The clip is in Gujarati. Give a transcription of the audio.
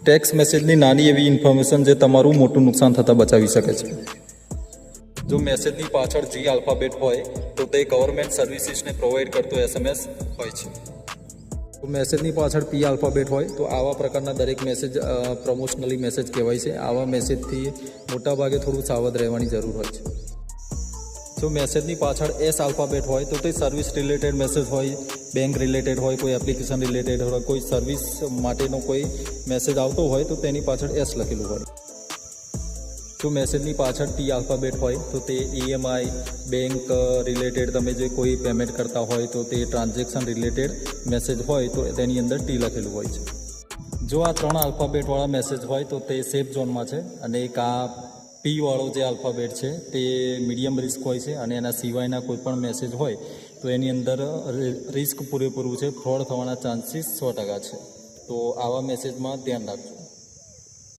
ટેક્સ્ટ મેસેજની નાની એવી ઇન્ફોર્મેશન જે તમારું મોટું નુકસાન થતાં બચાવી શકે છે. જો મેસેજની પાછળ જી આલ્ફાબેટ હોય તો તે ગવર્મેન્ટ સર્વિસીસને પ્રોવાઈડ કરતો SMS હોય છે. તો મેસેજની પાછળ પી આલ્ફાબેટ હોય તો આવા પ્રકારના દરેક મેસેજ પ્રમોશનલી મેસેજ કહેવાય છે. આવા મેસેજથી મોટાભાગે થોડું સાવધ રહેવાની જરૂર હોય છે. જો મેસેજની પાછળ એસ આલ્ફાબેટ હોય તો તે સર્વિસ રિલેટેડ મેસેજ હોય, બેંક રિલેટેડ હોય, કોઈ એપ્લિકેશન રિલેટેડ હોય, કોઈ સર્વિસ માટેનો કોઈ મેસેજ આવતો હોય તો તેની પાછળ એસ લખેલું હોય. જો મેસેજની પાછળ ટી આલ્ફાબેટ હોય તો તે EMI, બેંક રિલેટેડ તમે જે કોઈ પેમેન્ટ કરતા હોય તો તે ટ્રાન્ઝેક્શન રિલેટેડ મેસેજ હોય તો તેની અંદર ટી લખેલું હોય છે. જો આ 3 આલ્ફાબેટવાળા મેસેજ હોય તો તે સેફ ઝોનમાં છે અને એક આ પી વાળો જે આલ્ફાબેટ છે તે મીડિયમ રિસ્ક હોય છે અને એના સિવાયના કોઈ પણ મેસેજ હોય તો એની અંદર રિસ્ક પૂરેપૂરું છે, ફ્રોડ થવાના ચાન્સીસ 100% છે. તો આવા મેસેજમાં ધ્યાન રાખજો.